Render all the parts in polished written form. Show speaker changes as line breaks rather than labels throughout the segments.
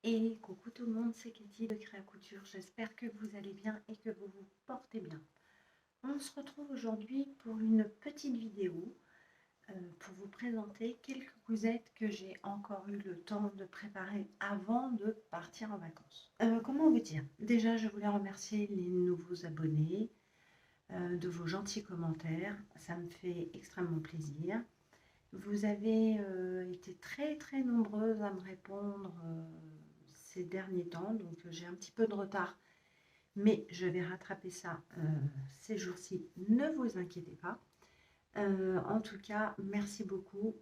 Et coucou tout le monde, c'est Katie de Créa Couture. J'espère que vous allez bien et que vous vous portez bien. On se retrouve aujourd'hui pour une petite vidéo pour vous présenter quelques cousettes que j'ai encore eu le temps de préparer avant de partir en vacances. Comment vous dire? Déjà, je voulais remercier les nouveaux abonnés de vos gentils commentaires. Ça me fait extrêmement plaisir. Vous avez été très nombreuses à me répondre ces derniers temps, donc j'ai un petit peu de retard, mais je vais rattraper ça ces jours-ci, ne vous inquiétez pas. En tout cas, merci beaucoup,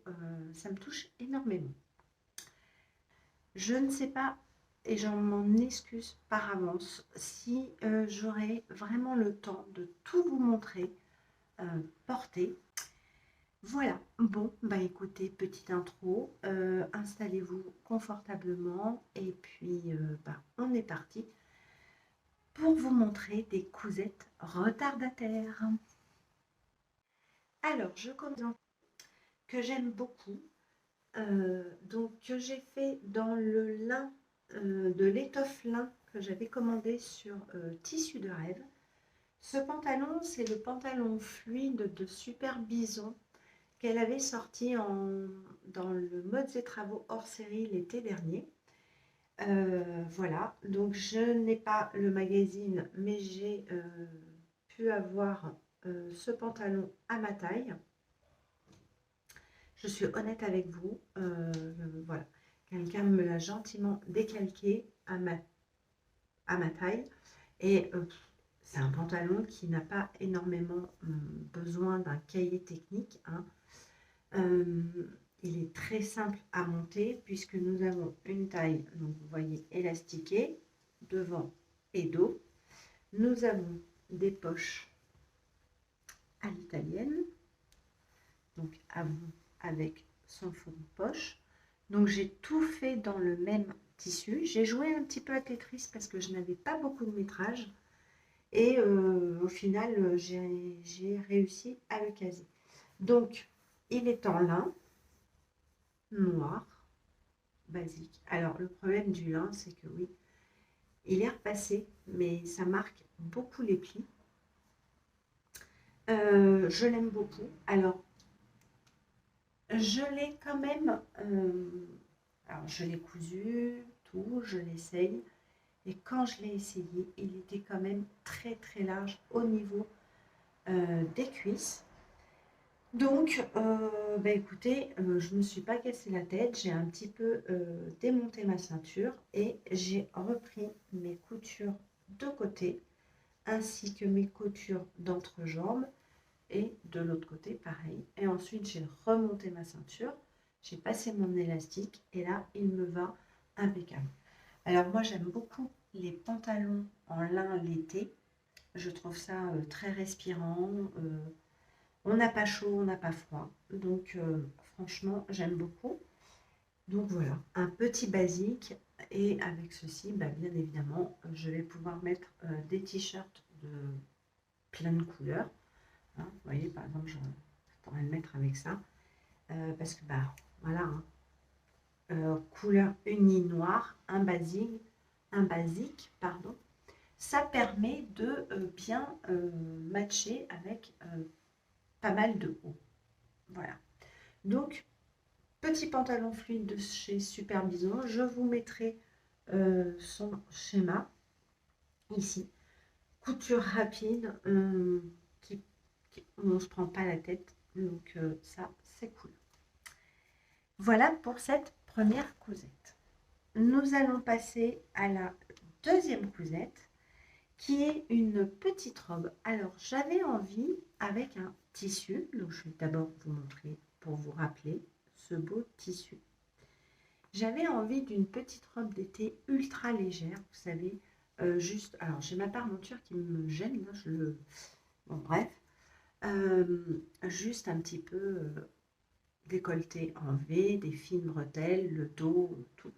ça me touche énormément. Je ne sais pas, et j'en m'en excuse par avance, si j'aurai vraiment le temps de tout vous montrer porter. Voilà, bon, bah écoutez, petite intro, installez-vous confortablement et puis on est parti pour vous montrer des cousettes retardataires. Alors, je commence que j'aime beaucoup, donc que j'ai fait dans le lin, de l'étoffe lin que j'avais commandé sur Tissu de rêve. Ce pantalon, c'est le pantalon fluide de Super Bison qu'elle avait sorti dans le Modes et Travaux hors série l'été dernier. Voilà, donc je n'ai pas le magazine, mais j'ai pu avoir ce pantalon à ma taille. Je suis honnête avec vous, voilà, quelqu'un me l'a gentiment décalqué à ma taille, et c'est un pantalon qui n'a pas énormément besoin d'un cahier technique, hein. Il est très simple à monter puisque nous avons une taille, donc vous voyez, élastiquée, devant et dos. Nous avons des poches à l'italienne, donc à vous avec son fond de poche. Donc j'ai tout fait dans le même tissu. J'ai joué un petit peu à Tetris parce que je n'avais pas beaucoup de métrage. Et au final, j'ai réussi à le caser. Donc, il est en lin noir, basique. Alors, le problème du lin, c'est que oui, il est repassé, mais ça marque beaucoup les plis. Je l'aime beaucoup. Alors, je l'ai quand même... alors, je l'ai cousu, tout, je l'essaye. Et quand je l'ai essayé, il était quand même très large au niveau des cuisses. Donc, écoutez, je ne me suis pas cassé la tête, j'ai un petit peu démonté ma ceinture et j'ai repris mes coutures de côté, ainsi que mes coutures d'entrejambe, et de l'autre côté, pareil. Et ensuite, j'ai remonté ma ceinture, j'ai passé mon élastique, et là, il me va impeccable. Alors moi, j'aime beaucoup les pantalons en lin l'été, je trouve ça très respirant. On n'a pas chaud, on n'a pas froid. Donc, franchement, j'aime beaucoup. Donc, voilà, un petit basique. Et avec ceci, bien évidemment, je vais pouvoir mettre des t-shirts de plein de couleurs. Hein, vous voyez, par exemple, je pourrais le mettre avec ça. Parce que, voilà, hein, couleur unie noire, un basique, pardon. Ça permet de bien matcher avec pas mal de haut. Voilà. Donc, petit pantalon fluide de chez Super Bison. Je vous mettrai son schéma ici. Couture rapide, on ne se prend pas la tête. Donc, ça, c'est cool. Voilà pour cette première cousette. Nous allons passer à la deuxième cousette, qui est une petite robe. Alors, j'avais envie avec un tissu, donc je vais d'abord vous montrer pour vous rappeler ce beau tissu. J'avais envie d'une petite robe d'été ultra légère, vous savez, juste, alors j'ai ma parmenture qui me gêne, là, bon bref, juste un petit peu décolleté en V, des fines bretelles, le dos, tout.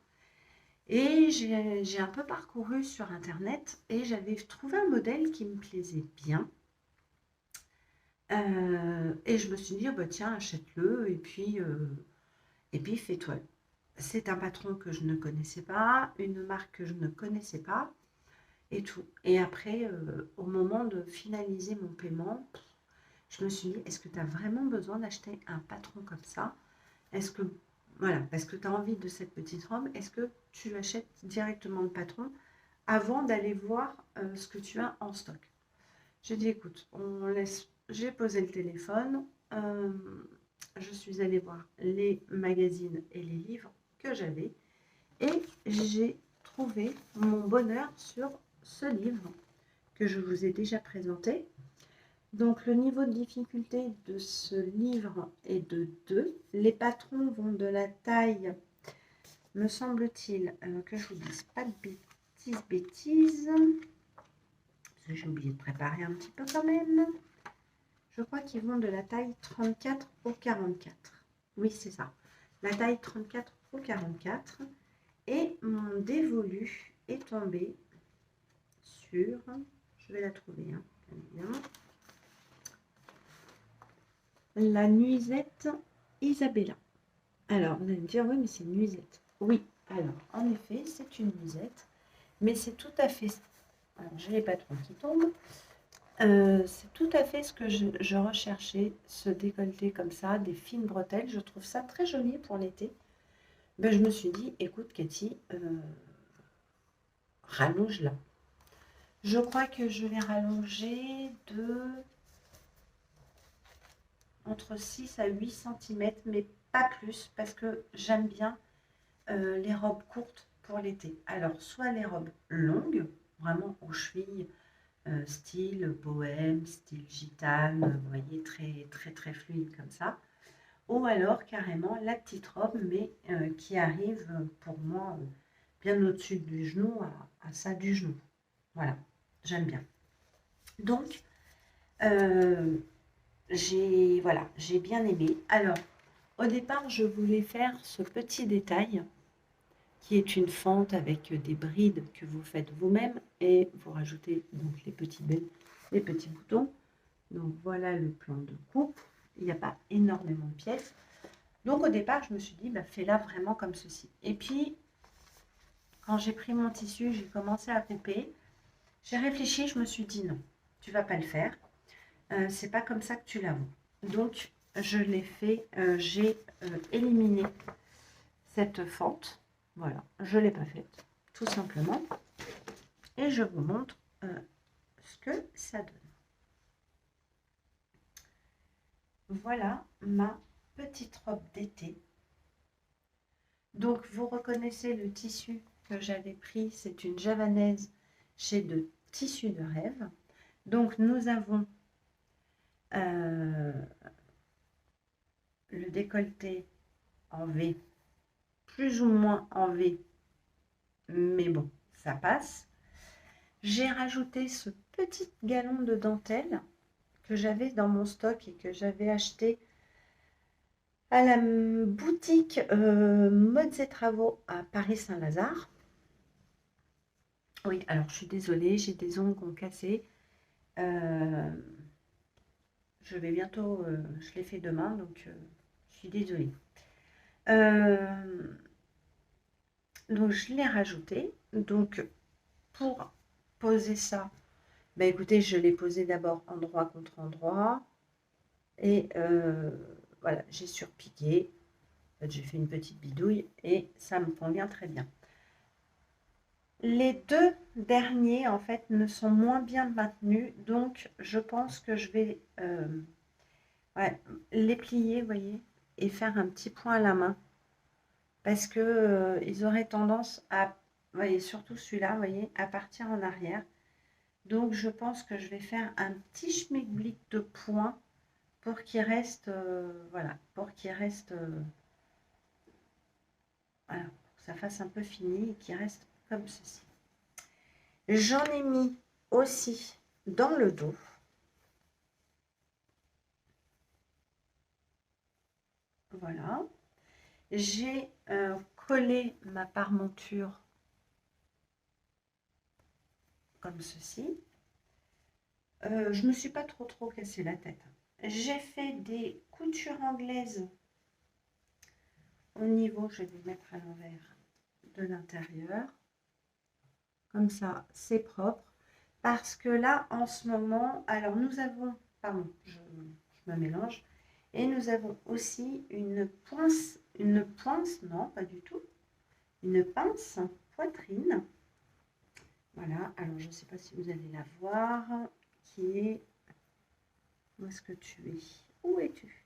Et j'ai un peu parcouru sur internet et j'avais trouvé un modèle qui me plaisait bien. Et je me suis dit, oh bah tiens, achète-le et puis fais-toi c'est un patron que je ne connaissais pas, une marque que je ne connaissais pas, et tout. Et après, au moment de finaliser mon paiement, je me suis dit, est-ce que tu as vraiment besoin d'acheter un patron comme ça? Est-ce que, voilà, parce que tu as envie de cette petite robe, est-ce que tu achètes directement le patron avant d'aller voir ce que tu as en stock? J'ai dit, écoute, on laisse. J'ai posé le téléphone, je suis allée voir les magazines et les livres que j'avais et j'ai trouvé mon bonheur sur ce livre que je vous ai déjà présenté. Donc le niveau de difficulté de ce livre est de 2. Les patrons vont de la taille, me semble-t-il, que je vous dise pas de bêtises, parce que j'ai oublié de préparer un petit peu quand même. Je crois qu'ils vont de la taille 34 au 44. Oui, c'est ça. La taille 34 au 44. Et mon dévolu est tombé sur... Je vais la trouver, hein, bien. La nuisette Isabella. Alors, vous allez me dire, oui, mais c'est une nuisette. Oui, alors, en effet, c'est une nuisette. Mais c'est tout à fait... Alors, j'ai les patrons qui tombent. C'est tout à fait ce que je recherchais, ce décolleté comme ça, des fines bretelles. Je trouve ça très joli pour l'été. Ben, je me suis dit, écoute Cathy, rallonge-la. Je crois que je vais rallonger de entre 6 à 8 cm, mais pas plus, parce que j'aime bien les robes courtes pour l'été. Alors, soit les robes longues, vraiment aux chevilles, style bohème, style gitane, vous voyez, très, très, très fluide comme ça. Ou alors, carrément, la petite robe, mais qui arrive pour moi bien au-dessus du genou, à ça du genou. Voilà, j'aime bien. Donc, j'ai bien aimé. Alors, au départ, je voulais faire ce petit détail qui est une fente avec des brides que vous faites vous-même et vous rajoutez donc les petits boutons. Donc voilà le plan de coupe. Il n'y a pas énormément de pièces. Donc au départ, je me suis dit, bah, fais-la vraiment comme ceci. Et puis, quand j'ai pris mon tissu, j'ai commencé à couper. J'ai réfléchi, je me suis dit non, tu vas pas le faire. C'est pas comme ça que tu la vois. Donc je l'ai fait, j'ai éliminé cette fente. Voilà, je ne l'ai pas faite, tout simplement. Et je vous montre ce que ça donne. Voilà ma petite robe d'été. Donc vous reconnaissez le tissu que j'avais pris, c'est une javanaise chez de tissus de rêve. Donc nous avons le décolleté en V, plus ou moins en V, mais bon, ça passe. J'ai rajouté ce petit galon de dentelle que j'avais dans mon stock et que j'avais acheté à la boutique Modes et Travaux à Paris-Saint-Lazare. Oui, alors je suis désolée, j'ai des ongles qui ont cassé. Je vais bientôt, je l'ai fait demain, donc je suis désolée. Donc je l'ai rajouté. Donc pour poser ça, bah écoutez, je l'ai posé d'abord endroit contre endroit. Et voilà, j'ai surpiqué. En fait, j'ai fait une petite bidouille et ça me convient très bien. Les deux derniers, en fait, ne sont moins bien maintenus. Donc, je pense que je vais les plier, vous voyez, et faire un petit point à la main. Parce que ils auraient tendance à, vous voyez, surtout celui-là, vous voyez, à partir en arrière. Donc, je pense que je vais faire un petit schmilblick de points pour qu'il reste, voilà, pour qu'il reste, voilà, pour que ça fasse un peu fini et qu'il reste comme ceci. J'en ai mis aussi dans le dos. Voilà. J'ai collé ma parmenture comme ceci. Je ne me suis pas trop cassé la tête. J'ai fait des coutures anglaises au niveau, je vais mettre à l'envers de l'intérieur. Comme ça, c'est propre. Parce que là, en ce moment, alors nous avons, pardon, je me mélange, et nous avons aussi une poince, non, pas du tout, une pince poitrine. Voilà, alors je ne sais pas si vous allez la voir, qui est, où est-ce que tu es? Où es-tu?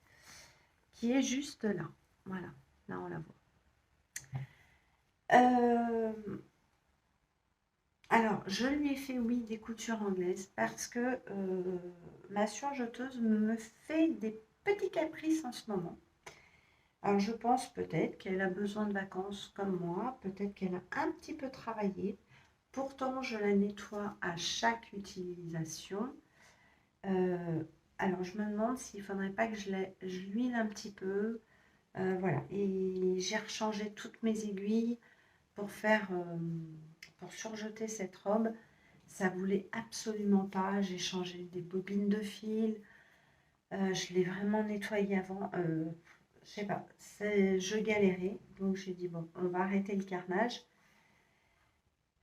Qui est juste là, voilà, là on la voit. Alors, je lui ai fait, oui, des coutures anglaises parce que ma surjeteuse me fait des petits caprices en ce moment. Alors, je pense peut-être qu'elle a besoin de vacances comme moi, peut-être qu'elle a un petit peu travaillé. Pourtant, je la nettoie à chaque utilisation. Alors, je me demande s'il ne faudrait pas que je l'huile un petit peu. Voilà, et j'ai rechangé toutes mes aiguilles pour surjeter cette robe. Ça voulait absolument pas. J'ai changé des bobines de fil. Je l'ai vraiment nettoyé avant. Je sais pas. Je galérais. Donc j'ai dit bon, on va arrêter le carnage.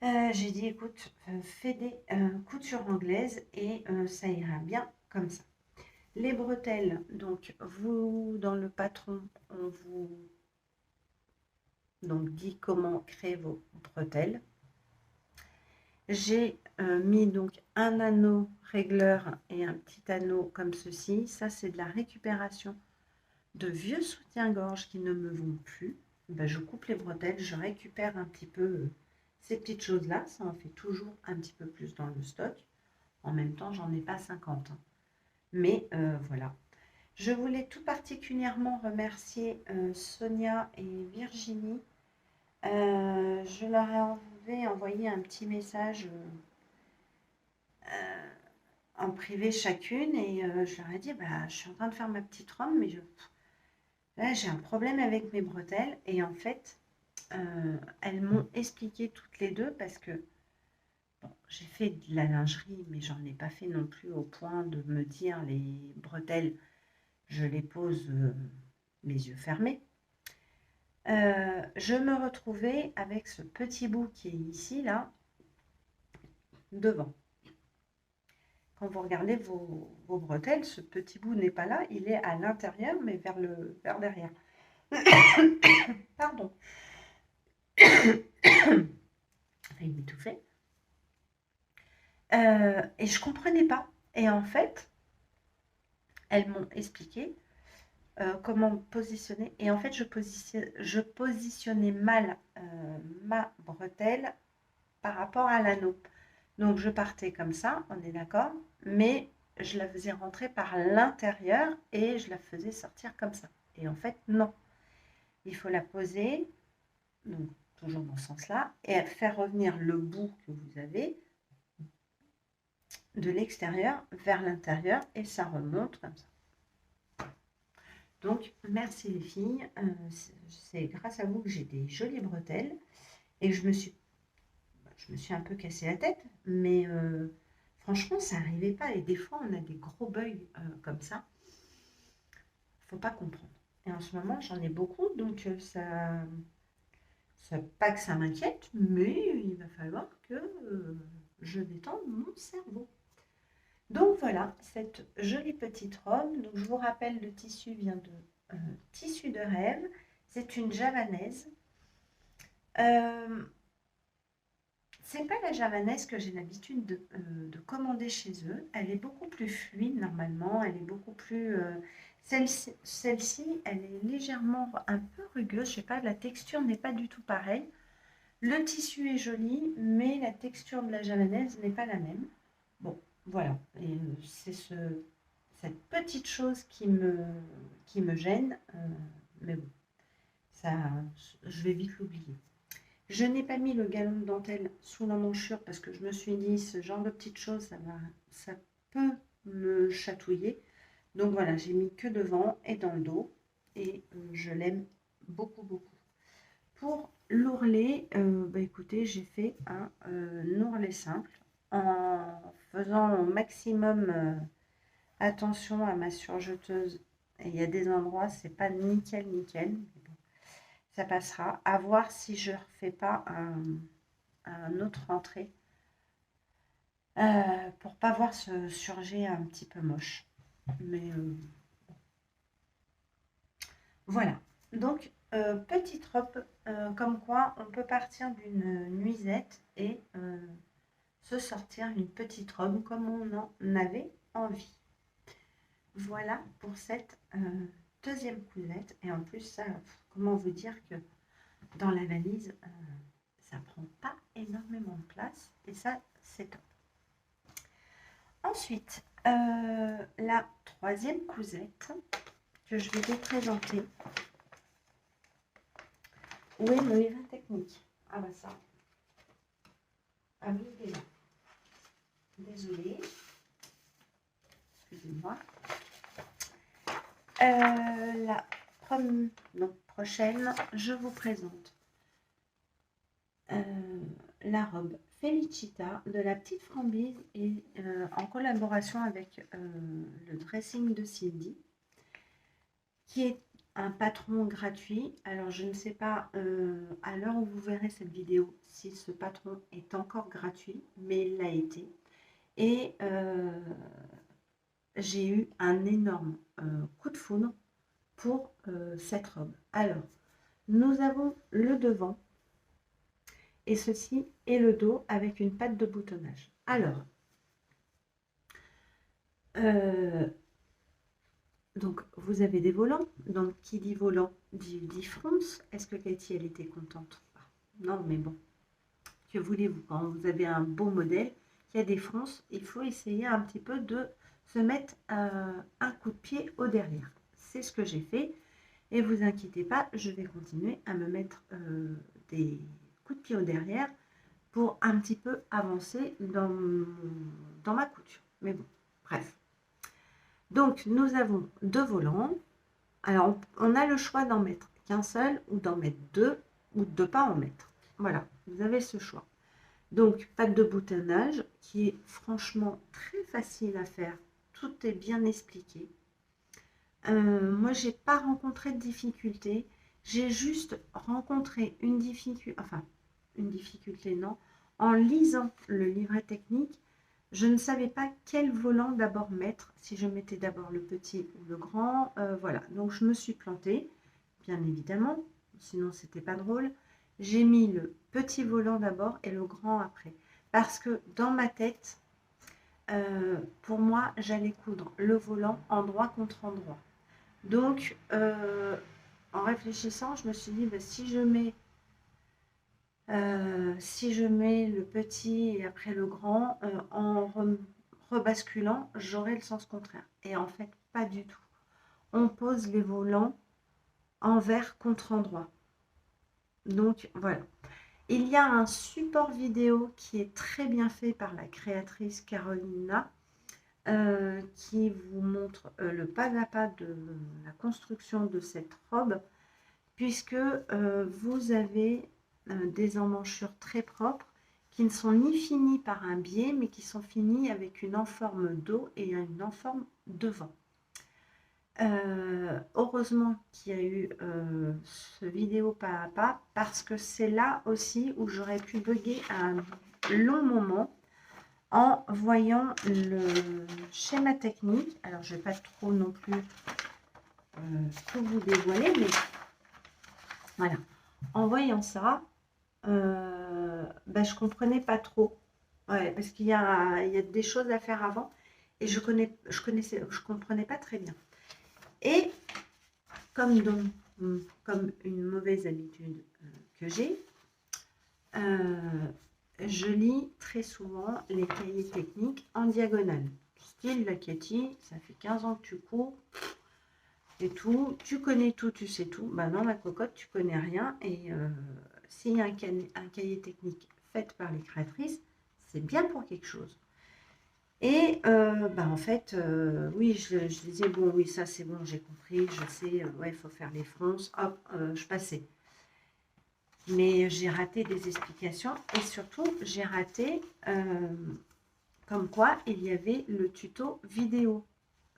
J'ai dit écoute, fais des coutures anglaises et ça ira bien comme ça. Les bretelles, donc vous dans le patron, on vous dit comment créer vos bretelles. J'ai mis donc un anneau régleur et un petit anneau comme ceci. Ça, c'est de la récupération de vieux soutiens-gorge qui ne me vont plus. Ben, je coupe les bretelles, je récupère un petit peu ces petites choses-là. Ça en fait toujours un petit peu plus dans le stock. En même temps, j'en ai pas 50. Hein. Mais voilà. Je voulais tout particulièrement remercier Sonia et Virginie. Je leur avais envoyé un petit message en privé chacune et je leur ai dit bah, je suis en train de faire ma petite robe mais là j'ai un problème avec mes bretelles et en fait elles m'ont expliqué toutes les deux parce que bon, j'ai fait de la lingerie mais j'en ai pas fait non plus au point de me dire les bretelles je les pose les yeux fermés. Je me retrouvais avec ce petit bout qui est ici là devant. Quand vous regardez vos bretelles, ce petit bout n'est pas là, il est à l'intérieur, mais vers derrière. Pardon. Il m'étouffait. Et je ne comprenais pas. Et en fait, elles m'ont expliqué comment positionner. Et en fait, je positionnais mal ma bretelle par rapport à l'anneau. Donc, je partais comme ça, on est d'accord, mais je la faisais rentrer par l'intérieur et je la faisais sortir comme ça. Et en fait, non. Il faut la poser, donc toujours dans ce sens-là, et faire revenir le bout que vous avez de l'extérieur vers l'intérieur et ça remonte comme ça. Donc, merci les filles. C'est grâce à vous que j'ai des jolies bretelles et je me suis un peu cassé la tête, mais franchement, ça n'arrivait pas. Et des fois, on a des gros bugs comme ça. Faut pas comprendre. Et en ce moment, j'en ai beaucoup, donc ça, pas que ça m'inquiète, mais il va falloir que je détende mon cerveau. Donc voilà, cette jolie petite robe. Donc je vous rappelle, le tissu vient de Tissu de rêve. C'est une javanaise. C'est pas la javanaise que j'ai l'habitude de commander chez eux. Elle est beaucoup plus fluide normalement. Elle est beaucoup plus. Celle-ci, elle est légèrement un peu rugueuse. Je sais pas, la texture n'est pas du tout pareille. Le tissu est joli, mais la texture de la javanaise n'est pas la même. Bon, voilà. Et c'est cette petite chose qui me gêne. Mais bon, ça, je vais vite l'oublier. Je n'ai pas mis le galon de dentelle sous la manchure parce que je me suis dit, ce genre de petites choses, ça peut me chatouiller. Donc voilà, j'ai mis que devant et dans le dos. Et je l'aime beaucoup, beaucoup. Pour l'ourlet, bah écoutez, j'ai fait un ourlet simple en faisant au maximum attention à ma surjeteuse. Et il y a des endroits, c'est pas nickel, nickel. ça passera. À voir si je ne refais pas un autre rentrée pour pas voir ce surjet un petit peu moche. Mais voilà. Donc, petite robe, comme quoi on peut partir d'une nuisette et se sortir une petite robe comme on en avait envie. Voilà pour cette deuxième cousette. Et en plus, ça, comment vous dire que dans la valise, ça prend pas énormément de place. Et ça, c'est top. Ensuite, la troisième cousette que je vais vous présenter. Où est mon livre technique? Ah bah ça. Ah oui, il est là. Désolée. Excusez-moi. La prochaine, je vous présente la robe Felicita de la petite Framboise et en collaboration avec le dressing de Cindy, qui est un patron gratuit. Alors je ne sais pas à l'heure où vous verrez cette vidéo si ce patron est encore gratuit, mais il l'a été. Et j'ai eu un énorme coup de foudre pour cette robe. Alors, nous avons le devant et ceci est le dos avec une patte de boutonnage. Alors, donc vous avez des volants. Donc, qui dit volant dit fronce. Est-ce que Cathy, elle était contente? Non, mais bon. Que voulez-vous? Quand vous avez un beau modèle qui a des fronces, il faut essayer un petit peu de se mettre un coup de pied au derrière. C'est ce que j'ai fait. Et vous inquiétez pas, je vais continuer à me mettre des coups de pied au derrière pour un petit peu avancer dans ma couture. Mais bon, bref. Donc, nous avons deux volants. Alors, on a le choix d'en mettre qu'un seul ou d'en mettre deux ou de ne pas en mettre. Voilà, vous avez ce choix. Donc, patte de boutonnage qui est franchement très facile à faire. Tout est bien expliqué. Moi, j'ai pas rencontré de difficulté. J'ai juste rencontré une difficulté, non. En lisant le livret technique, je ne savais pas quel volant d'abord mettre, si je mettais d'abord le petit ou le grand. Voilà, donc je me suis plantée, bien évidemment, sinon c'était pas drôle. J'ai mis le petit volant d'abord et le grand après. Parce que dans ma tête, pour moi, j'allais coudre le volant endroit contre endroit. Donc, en réfléchissant, je me suis dit, bah, si je mets le petit et après le grand, en rebasculant, j'aurai le sens contraire. Et en fait, pas du tout. On pose les volants envers contre endroit. Donc, voilà. Il y a un support vidéo qui est très bien fait par la créatrice Carolina, qui vous montre le pas à pas de la construction de cette robe, puisque vous avez des emmanchures très propres qui ne sont ni finies par un biais, mais qui sont finies avec une enforme dos et une enforme devant. Heureusement qu'il y a eu ce vidéo pas à pas, parce que c'est là aussi où j'aurais pu bugger un long moment en voyant le schéma technique. Alors, je ne vais pas trop non plus tout vous dévoiler, mais voilà. En voyant ça, je ne comprenais pas trop. Ouais, parce qu'il y a des choses à faire avant et je comprenais pas très bien. Et comme une mauvaise habitude que j'ai, je lis très souvent les cahiers techniques en diagonale. Style la Cathy, ça fait 15 ans que tu cours et tout, tu connais tout, tu sais tout. Ben non, ma cocotte, tu connais rien. Et s'il y a un cahier technique fait par les créatrices, c'est bien pour quelque chose. Et en fait, oui, je disais, bon, oui, ça c'est bon, j'ai compris, je sais, ouais, il faut faire les fronces, hop, je passais. Mais j'ai raté des explications et surtout, j'ai raté comme quoi il y avait le tuto vidéo.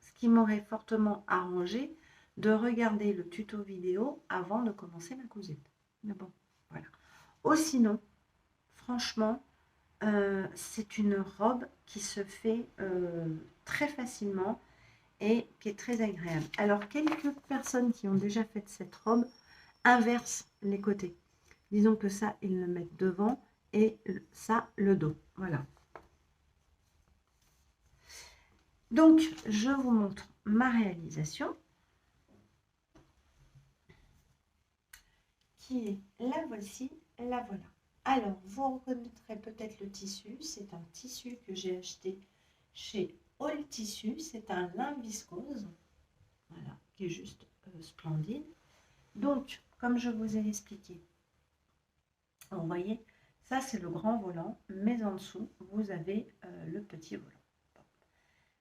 Ce qui m'aurait fortement arrangé de regarder le tuto vidéo avant de commencer ma cousette. Mais bon, voilà. Ou sinon, franchement, c'est une robe qui se fait très facilement et qui est très agréable. Alors, quelques personnes qui ont déjà fait cette robe inversent les côtés. Disons que ça, ils le mettent devant et ça, le dos. Voilà. Donc, je vous montre ma réalisation, qui est la voici, la voilà. Alors, vous reconnaîtrez peut-être le tissu. C'est un tissu que j'ai acheté chez All Tissu. C'est un lin viscose, voilà, qui est juste splendide. Donc, comme je vous ai expliqué, vous voyez, ça c'est le grand volant, mais en dessous, vous avez le petit volant.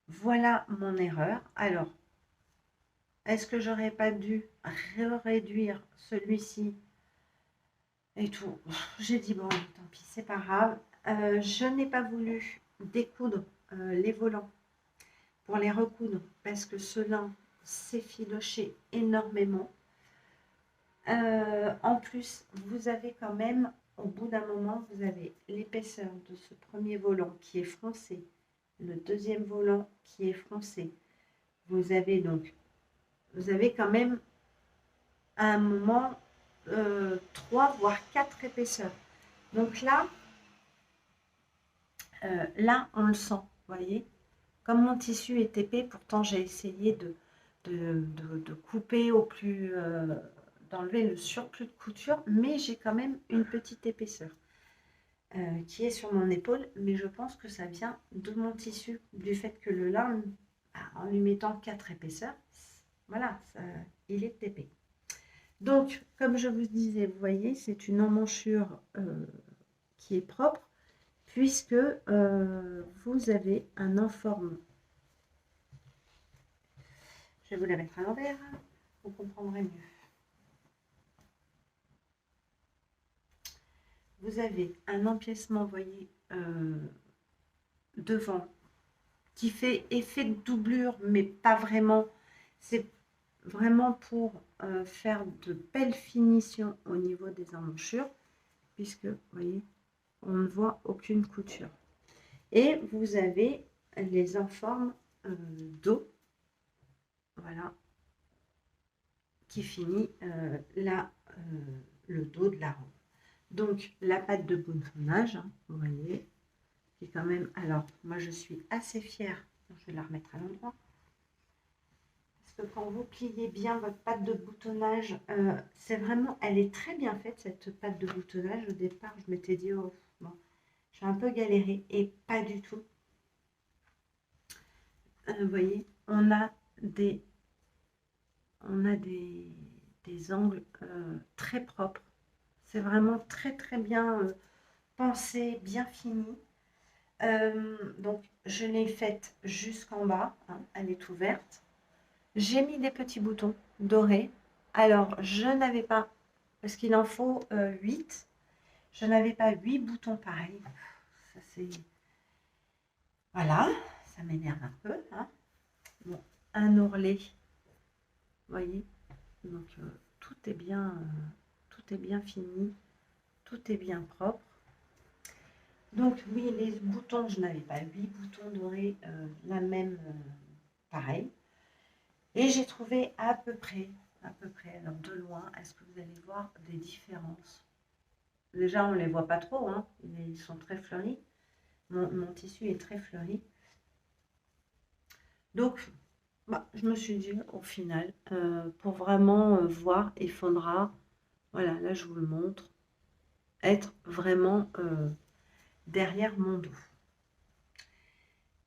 Voilà mon erreur. Alors, est-ce que j'aurais pas dû réduire celui-ci et tout? J'ai dit, bon, tant pis, c'est pas grave. Je n'ai pas voulu découdre les volants pour les recoudre parce que ce lin s'effilochait énormément. En plus, vous avez quand même, au bout d'un moment, vous avez l'épaisseur de ce premier volant qui est froncé, le deuxième volant qui est froncé. Vous avez quand même à un moment 3 voire 4 épaisseurs. Donc là, on le sent, vous voyez. Comme mon tissu est épais, pourtant j'ai essayé de couper au plus, d'enlever le surplus de couture, mais j'ai quand même une petite épaisseur qui est sur mon épaule, mais je pense que ça vient de mon tissu, du fait que le lin, en lui mettant 4 épaisseurs, voilà, il est épais. Donc, comme je vous disais, vous voyez, c'est une emmanchure qui est propre, puisque vous avez un enforme. Je vais vous la mettre à l'envers, vous comprendrez mieux. Vous avez un empiècement, vous voyez, devant, qui fait effet de doublure, mais pas vraiment. C'est vraiment pour faire de belles finitions au niveau des emmanchures, puisque, vous voyez, on ne voit aucune couture. Et vous avez les enformes dos, voilà, qui finit le dos de la robe. Donc, la patte de boutonnage, hein, vous voyez, qui est quand même... Alors, moi, je suis assez fière. Je vais la remettre à l'endroit. Parce que quand vous pliez bien votre patte de boutonnage, c'est vraiment... Elle est très bien faite, cette patte de boutonnage. Au départ, je m'étais dit, oh, bon, j'ai un peu galéré. Et pas du tout. Vous voyez, on a des angles très propres. C'est vraiment très très bien pensé, bien fini. Donc je l'ai faite jusqu'en bas, hein, elle est ouverte. J'ai mis des petits boutons dorés. Alors je n'avais pas, parce qu'il en faut 8, je n'avais pas 8 boutons pareils. Ça c'est... Voilà, ça m'énerve un peu. Hein. Bon, un ourlet, vous voyez, donc tout est bien fini, tout est bien propre. Donc oui, les boutons, je n'avais pas 8 boutons dorés, la même, pareil. Et j'ai trouvé à peu près, alors de loin, est-ce que vous allez voir des différences? Déjà, on ne les voit pas trop, hein, ils sont très fleuris. Mon tissu est très fleuri. Donc, je me suis dit, au final, pour vraiment voir, il faudra, voilà, là je vous le montre, être vraiment derrière mon dos.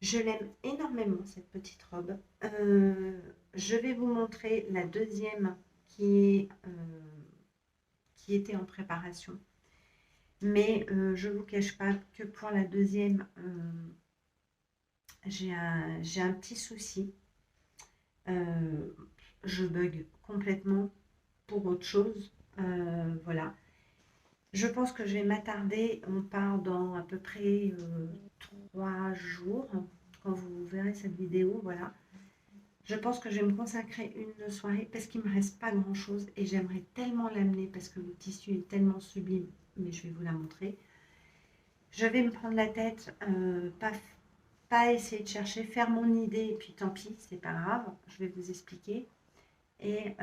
Je l'aime énormément, cette petite robe. Je vais vous montrer la deuxième qui était en préparation. Mais je ne vous cache pas que pour la deuxième, j'ai un petit souci. Je bug complètement pour autre chose. Voilà. Je pense que je vais m'attarder. On part dans à peu près 3 jours. Quand vous verrez cette vidéo, voilà. Je pense que je vais me consacrer une soirée parce qu'il ne me reste pas grand-chose et j'aimerais tellement l'amener parce que le tissu est tellement sublime, mais je vais vous la montrer. Je vais me prendre la tête, pas essayer de chercher, faire mon idée et puis tant pis, c'est pas grave, je vais vous expliquer. Et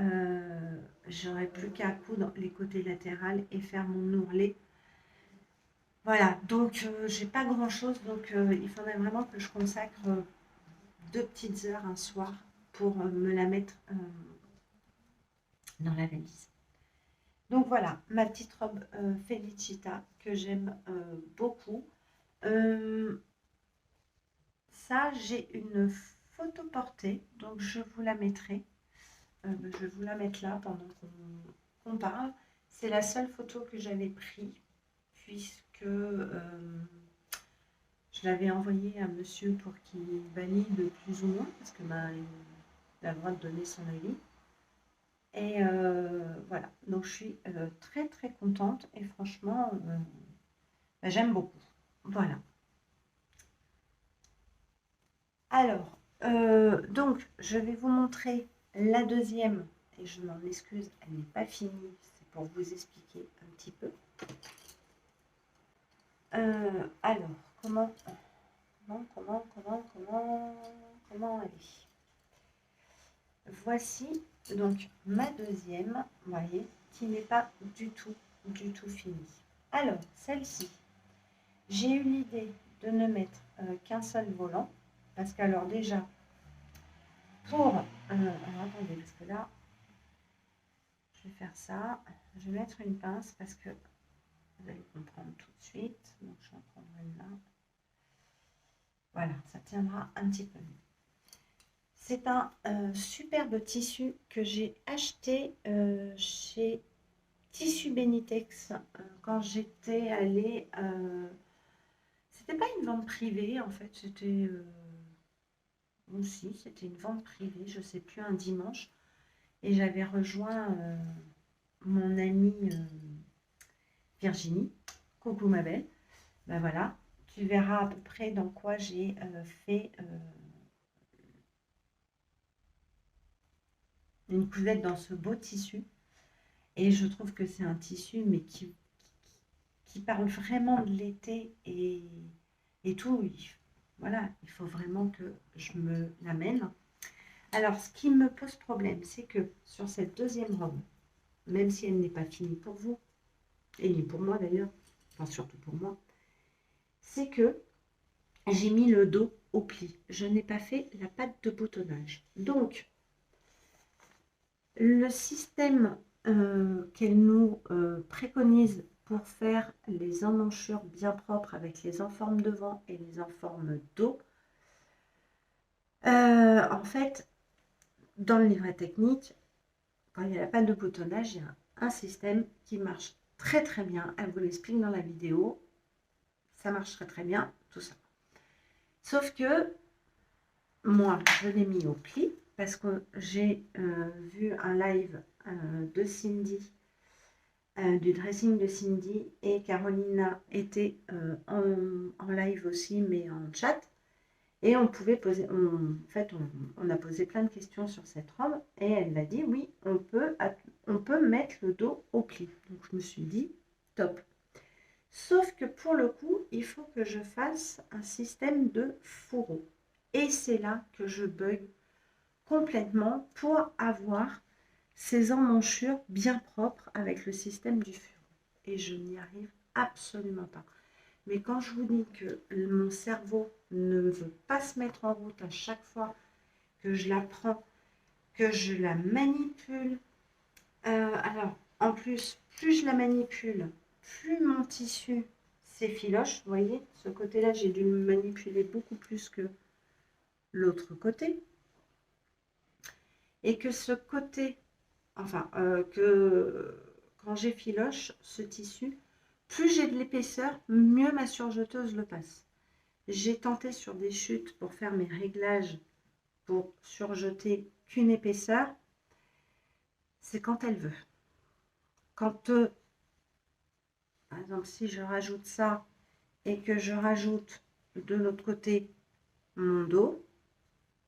j'aurai plus qu'à coudre les côtés latérales et faire mon ourlet. Voilà, donc j'ai pas grand chose, donc il faudrait vraiment que je consacre 2 petites heures un soir pour me la mettre dans la valise. Donc voilà, ma petite robe Felicita que j'aime beaucoup. Euh, Ça, j'ai une photo portée, donc je vous la mettrai. Je vais vous la mettre là pendant qu'on parle. C'est la seule photo que j'avais prise, puisque je l'avais envoyée à monsieur pour qu'il valide plus ou moins, parce que il a le droit de donner son avis. Et voilà, donc je suis très très contente et franchement, j'aime beaucoup. Voilà. Alors, donc, je vais vous montrer la deuxième, et je m'en excuse, elle n'est pas finie, c'est pour vous expliquer un petit peu. Alors, comment aller? Voici donc ma deuxième, vous voyez, qui n'est pas du tout finie. Alors, celle-ci, j'ai eu l'idée de ne mettre qu'un seul volant, parce qu'alors déjà, alors attendez, parce que là, je vais faire ça. Je vais mettre une pince parce que vous allez comprendre tout de suite. Donc, je vais en prendre une là. Voilà, ça tiendra un petit peu mieux. C'est un superbe tissu que j'ai acheté chez Tissu Benitex quand j'étais allée. C'était pas une vente privée en fait, c'était aussi, c'était une vente privée, je sais plus, un dimanche. Et j'avais rejoint mon amie Virginie. Coucou ma belle. Ben voilà, tu verras à peu près dans quoi j'ai fait une cousette dans ce beau tissu. Et je trouve que c'est un tissu, mais qui parle vraiment de l'été et tout. Voilà, il faut vraiment que je me l'amène. Alors, ce qui me pose problème, c'est que sur cette deuxième robe, même si elle n'est pas finie pour vous, et ni pour moi d'ailleurs, enfin surtout pour moi, c'est que j'ai mis le dos au pli. Je n'ai pas fait la patte de boutonnage. Donc, le système qu'elle nous préconise pour faire les emmanchures bien propres avec les enformes devant et les enformes dos, en fait, dans le livret technique, quand il n'y a pas de boutonnage, il y a un système qui marche très très bien. Elle vous l'explique dans la vidéo. Ça marche très très bien, tout ça. Sauf que moi, je l'ai mis au pli parce que j'ai vu un live de Cindy, du dressing de Cindy, et Carolina était en live aussi, mais en chat. Et on pouvait poser, en fait, on a posé plein de questions sur cette robe, et elle m'a dit oui, on peut mettre le dos au pli. Donc je me suis dit top. Sauf que pour le coup, il faut que je fasse un système de fourreau. Et c'est là que je bug complètement pour avoir ces emmanchures bien propres avec le système du fourreau. Et je n'y arrive absolument pas. Mais quand je vous dis que mon cerveau ne veut pas se mettre en route à chaque fois que je la prends, que je la manipule, alors en plus, plus je la manipule, plus mon tissu s'effiloche. Vous voyez, ce côté-là, j'ai dû le manipuler beaucoup plus que l'autre côté. Et que ce côté, enfin, que quand j'effiloche ce tissu, plus j'ai de l'épaisseur, mieux ma surjeteuse le passe. J'ai tenté sur des chutes pour faire mes réglages pour surjeter qu'une épaisseur. C'est quand elle veut. Quand, par exemple, si je rajoute ça et que je rajoute de l'autre côté mon dos,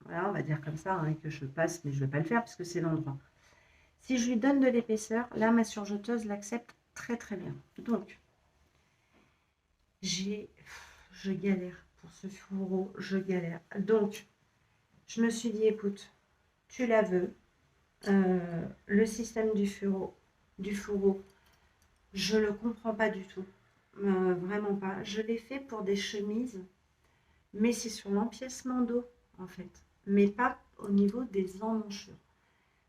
Voilà, on va dire comme ça, hein, que je passe, mais je ne vais pas le faire parce que c'est l'endroit. Si je lui donne de l'épaisseur, là, ma surjeteuse l'accepte très très bien. Donc, je galère pour ce fourreau, je galère. Donc, je me suis dit, écoute, tu la veux. Le système du fourreau, je le comprends pas du tout. Vraiment pas. Je l'ai fait pour des chemises, mais c'est sur l'empiècement dos, en fait. Mais pas au niveau des emmanchures.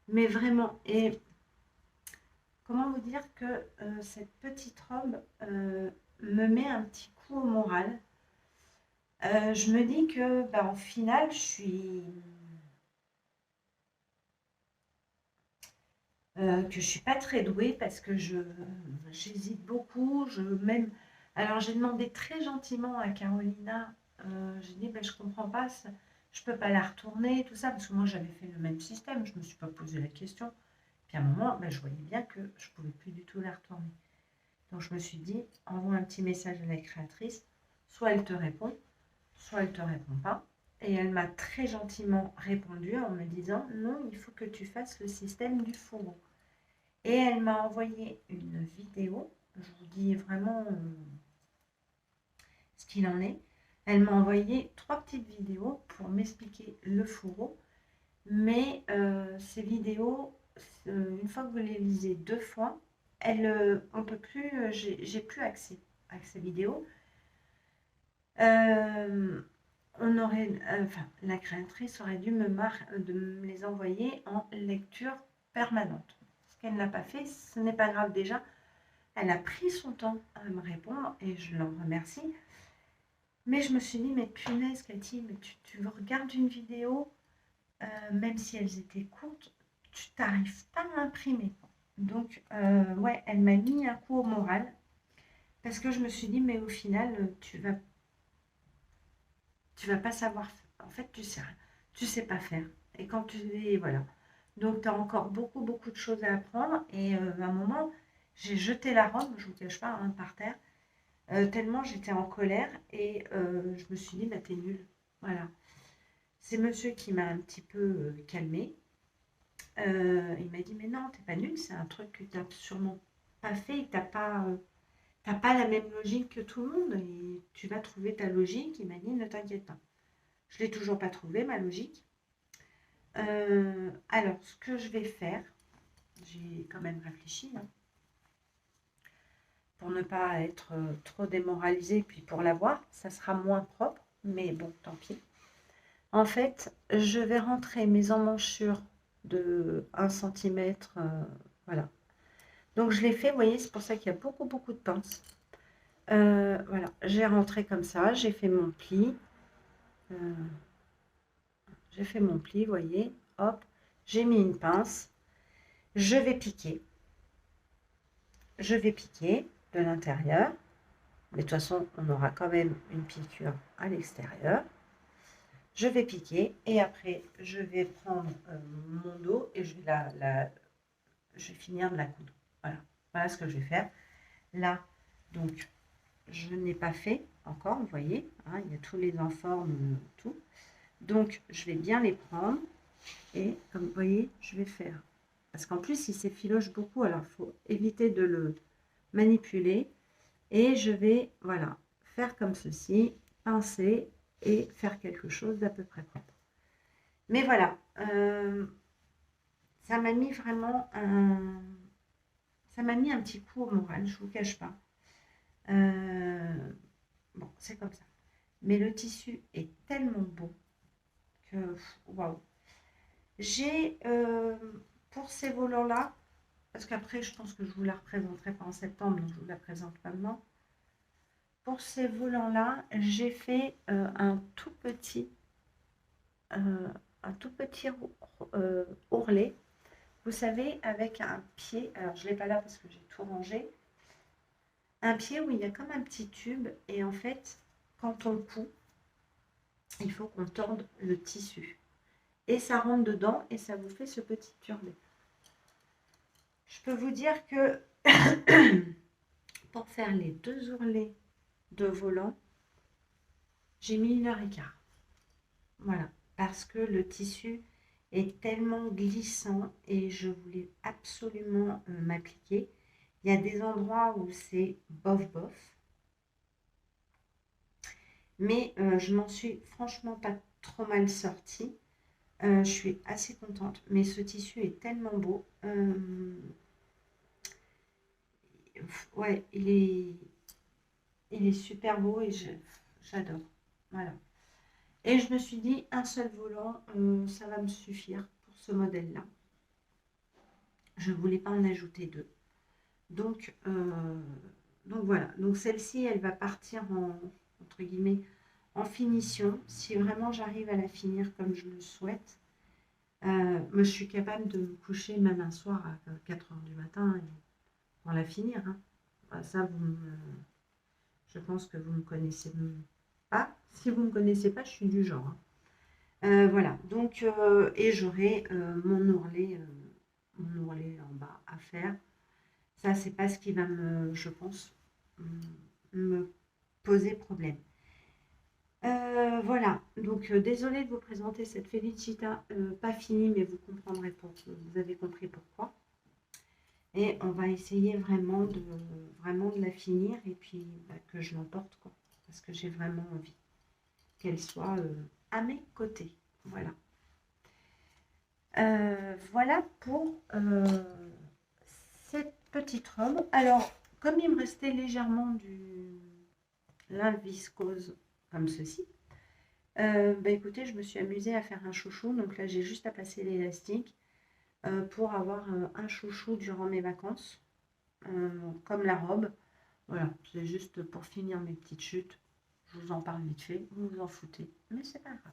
Mais vraiment, et comment vous dire que cette petite robe me met un petit coup au moral. Je me dis que, bah, au final, que je suis pas très douée parce que j'hésite beaucoup. Alors, j'ai demandé très gentiment à Carolina. J'ai dit, ben, je comprends pas, je peux pas la retourner, tout ça, parce que moi, j'avais fait le même système. Je me suis pas posé la question. Puis à un moment, ben, je voyais bien que je pouvais plus du tout la retourner. Donc, je me suis dit, envoie un petit message à la créatrice. Soit elle te répond, soit elle ne te répond pas. Et elle m'a très gentiment répondu en me disant, non, il faut que tu fasses le système du fourreau. Et elle m'a envoyé une vidéo. Je vous dis vraiment ce qu'il en est. Elle m'a envoyé 3 petites vidéos pour m'expliquer le fourreau. Mais ces vidéos, une fois que vous les lisez 2 fois, on peut plus, j'ai plus accès à ces vidéos. Enfin, la créatrice aurait dû de me les envoyer en lecture permanente. Ce qu'elle n'a pas fait, ce n'est pas grave déjà. Elle a pris son temps à me répondre et je l'en remercie. Mais je me suis dit, mais punaise, Cathy, mais tu regardes une vidéo, même si elles étaient courtes, tu n'arrives pas à imprimer. Donc, ouais, elle m'a mis un coup au moral parce que je me suis dit, mais au final, tu vas pas savoir. En fait, tu sais pas faire. Et quand tu es, voilà. Donc, tu as encore beaucoup, beaucoup de choses à apprendre. Et à un moment, j'ai jeté la robe, je vous cache pas, hein, par terre, tellement j'étais en colère. Et je me suis dit, bah, t'es nulle. Voilà. C'est monsieur qui m'a un petit peu calmée. Il m'a dit, mais non, t'es pas nulle, c'est un truc que tu n'as sûrement pas fait et que t'as pas la même logique que tout le monde. Et tu vas trouver ta logique. Il m'a dit, ne t'inquiète pas. Je ne l'ai toujours pas trouvé, ma logique. Alors, ce que je vais faire, j'ai quand même réfléchi, hein, pour ne pas être trop démoralisée, puis pour l'avoir, ça sera moins propre, mais bon, tant pis. En fait, je vais rentrer mes emmanchures de 1 centimètre, voilà. Donc, je l'ai fait, vous voyez, c'est pour ça qu'il y a beaucoup, beaucoup de pinces. Voilà, j'ai rentré comme ça, j'ai fait mon pli. J'ai fait mon pli, vous voyez, hop, j'ai mis une pince. Je vais piquer. Je vais piquer de l'intérieur. Mais de toute façon, on aura quand même une piqûre à l'extérieur. Je vais piquer et après, je vais prendre mon dos et je vais finir de la coudre. Voilà. Voilà ce que je vais faire. Là, donc, je n'ai pas fait encore, vous voyez, hein, il y a tous les informes, tout. Donc, je vais bien les prendre et, comme vous voyez, je vais faire. Parce qu'en plus, il s'effiloche beaucoup, alors il faut éviter de le manipuler. Et je vais, voilà, faire comme ceci, pincer et faire quelque chose d'à peu près propre. Mais voilà, ça m'a mis vraiment ça m'a mis un petit coup au moral, je ne vous cache pas. Bon, c'est comme ça. Mais le tissu est tellement beau que, waouh. J'ai, pour ces volants-là, parce qu'après, je pense que je vous la représenterai pas en septembre, donc je vous la présente maintenant. Pour ces volants-là, j'ai fait un tout petit ourlet. Vous savez, avec un pied, alors je ne l'ai pas là parce que j'ai tout rangé, un pied où il y a comme un petit tube et en fait, quand on coud, il faut qu'on torde le tissu. Et ça rentre dedans et ça vous fait ce petit turbet. Je peux vous dire que pour faire les 2 ourlets de volant, j'ai mis 1h15. Voilà. parce que le tissu est tellement glissant et je voulais absolument m'appliquer. Il y a des endroits où c'est bof bof, mais je m'en suis franchement pas trop mal sortie. Je suis assez contente, mais ce tissu est tellement beau. Ouais, il est super beau et j'adore. Voilà. Et je me suis dit, un seul volant, ça va me suffire pour ce modèle-là. Je ne voulais pas en ajouter deux. Donc voilà. Donc celle-ci, elle va partir en, entre guillemets, en finition. Si vraiment j'arrive à la finir comme je le souhaite, moi, je suis capable de me coucher même un soir à 4 heures du matin pour la finir. Hein. Ça, je pense que vous ne me connaissez pas. Si vous ne me connaissez pas, je suis du genre. Hein. Voilà, donc, et j'aurai mon ourlet en bas à faire. Ça, c'est pas ce qui va me, je pense, me poser problème. Voilà, donc désolée de vous présenter cette Felicita pas finie, mais vous comprendrez vous avez compris pourquoi. Et on va essayer vraiment de la finir et puis que je l'emporte, quoi, parce que j'ai vraiment envie qu'elle soit à mes côtés. Voilà. Voilà pour cette petite robe. Alors, comme il me restait légèrement du lin viscose comme ceci, écoutez, je me suis amusée à faire un chouchou. Donc là, j'ai juste à passer l'élastique pour avoir un chouchou durant mes vacances, comme la robe. Voilà, c'est juste pour finir mes petites chutes. Je vous en parle vite fait, vous vous en foutez, mais c'est pas grave.